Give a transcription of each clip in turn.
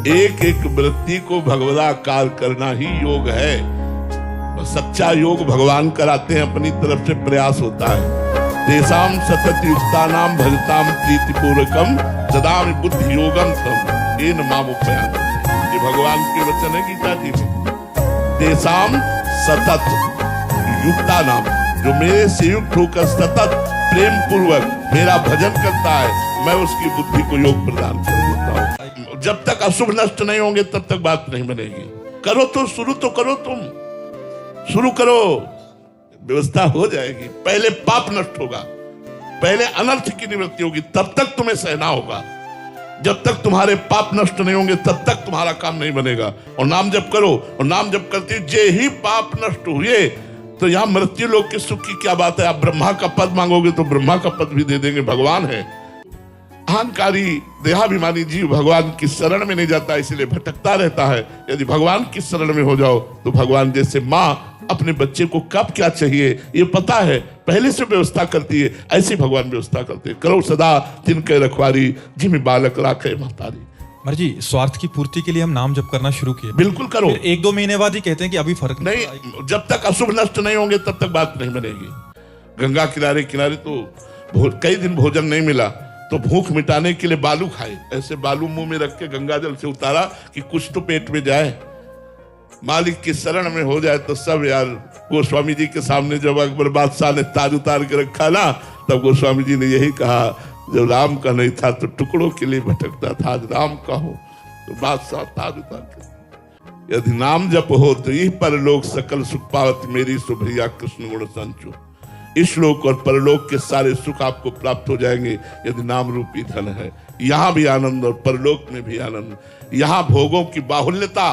एक एक वृत्ति को भगवदाकार करना ही योग है। सच्चा योग भगवान कराते हैं, अपनी तरफ से प्रयास होता है। तेषाम सतत युक्तानाम भजताम प्रीतिपूर्वकम सदाम बुद्धि योगम तम येन मामुपयान्ति। ये भगवान के वचन है गीता जी में। तेषाम सतत युक्तानाम, जो मेरे से युक्त होकर सतत प्रेम पूर्वक मेरा भजन करता है, मैं उसकी बुद्धि को योग प्रदान कर देता हूँ। जब तक अशुभ नष्ट नहीं होंगे तब तक बात नहीं बनेगी। करो तो शुरू तो करो, तुम शुरू करो, व्यवस्था हो जाएगी। पहले पाप नष्ट होगा, पहले अनर्थ की निवृत्ति होगी, तब तक तुम्हें सहना होगा। जब तक तुम्हारे पाप नष्ट नहीं होंगे तब तक तुम्हारा काम नहीं बनेगा। और नाम जप करो, और नाम जप करते जे ही पाप नष्ट हुए तो यहां मृत्यु लोक के सुख की क्या बात है। आप ब्रह्मा का पद मांगोगे तो ब्रह्मा का पद भी दे देंगे, भगवान है। अहंकारी देहाभिमानी जीव भगवान की शरण में नहीं जाता, इसलिए भटकता रहता है। यदि भगवान की शरण में हो जाओ तो भगवान जैसे माँ अपने बच्चे को कब क्या चाहिए ये पता है, पहले से व्यवस्था करती है, ऐसी भगवान व्यवस्था करते हैं। करो सदा तिनके रखवारी, जिम्मे बालक राखे महतारी। महाराज जी, स्वार्थ की पूर्ति के लिए हम नाम जप करना शुरू किए। बिल्कुल करो। 1-2 महीने बाद ही कहते हैं कि अभी फर्क नहीं, जब तक अशुभ नष्ट नहीं होंगे तब तक बात नहीं बनेगी। गंगा किनारे किनारे तो कई दिन भोजन नहीं मिला, तो भूख मिटाने के लिए बालू खाए। ऐसे बालू मुंह में रख के गंगा जल से उतारा कि कुछ तो पेट में जाए। मालिक की शरण में हो जाए तो सब यार। गोस्वामी जी के सामने जब अकबर बादशाह ने ताज उतार के रखा ना, तब गोस्वामी जी ने यही कहा, जब राम का नहीं था तो टुकड़ों के लिए भटकता था, आज राम का हो तो बादशाह ताज उतार के। यदि नाम जप हो तो यही परलोक सकल सुख पावत मेरी सुभैया कृष्ण गुण संचो। इस लोक और परलोक के सारे सुख आपको प्राप्त हो जाएंगे यदि नाम रूपी धन है। यहाँ भी आनंद और परलोक में भी आनंद। यहाँ भोगों की बाहुल्यता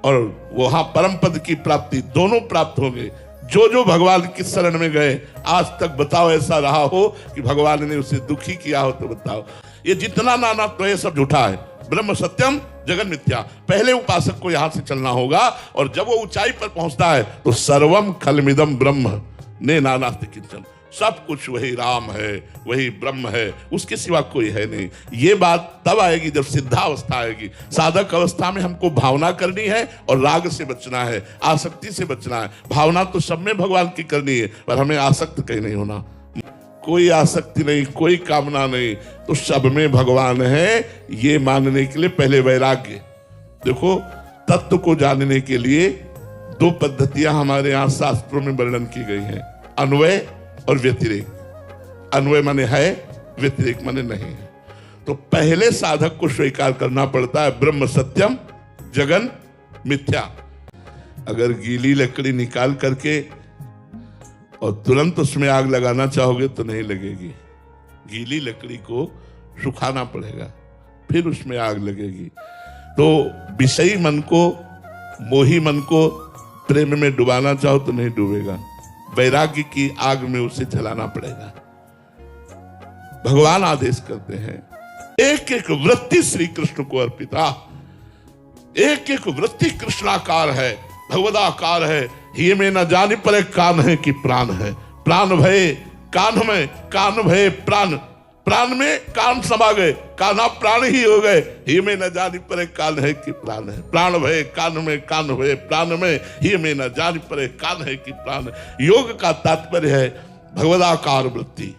और वहां परम पद की प्राप्ति दोनों प्राप्त होंगे। जो जो भगवान की शरण में गए, आज तक बताओ ऐसा रहा हो कि भगवान ने उसे दुखी किया हो तो बताओ। ये जितना नाना तो ये सब झूठा है। ब्रह्म सत्यम जगन मिथ्या। पहले उपासक को यहां से चलना होगा, और जब वो ऊंचाई पर पहुंचता है तो सर्वम खलमिदम ब्रह्म ने नानास्ति किंचन। सब कुछ वही राम है, वही ब्रह्म है, उसके सिवा कोई है नहीं। ये बात तब आएगी जब सिद्धावस्था आएगी। साधक अवस्था में हमको भावना करनी है और राग से बचना है, आसक्ति से बचना है। भावना तो सब में भगवान की करनी है, पर हमें आसक्त कहीं नहीं होना। कोई आसक्ति नहीं, कोई कामना नहीं, तो सब में भगवान है, ये मानने के लिए पहले वैराग्य। देखो, तत्व को जानने के लिए 2 पद्धतियां हमारे यहाँ शास्त्रों में वर्णन की गई हैं, अन्वय और व्यतिरेक। अन्वय माने है, व्यतिरेक माने नहीं है। तो पहले साधक को स्वीकार करना पड़ता है ब्रह्म सत्यम जगन मिथ्या। अगर गीली लकड़ी निकाल करके और तुरंत उसमें आग लगाना चाहोगे तो नहीं लगेगी। गीली लकड़ी को सुखाना पड़ेगा, फिर उसमें आग लगेगी। तो विषयी मन को, मोही मन को प्रेम में डुबाना चाहो तो नहीं डूबेगा, वैराग्य की आग में उसे जलाना पड़ेगा। भगवान आदेश करते हैं, एक एक वृत्ति श्री कृष्ण को अर्पित। एक एक वृत्ति कृष्णाकार है, भगवदाकार है। ये में न जाने पर कान है कि प्राण है। प्राण भय कान में, कान भय प्राण, प्राण में कान समा गए, काना प्राण ही हो गए। ही में न जाने पर कान है कि प्राण है। प्राण भय कान में, कान भय प्राण में, ही में न जाने पर कान है कि प्राण है। योग का तात्पर्य है भगवदाकार वृत्ति।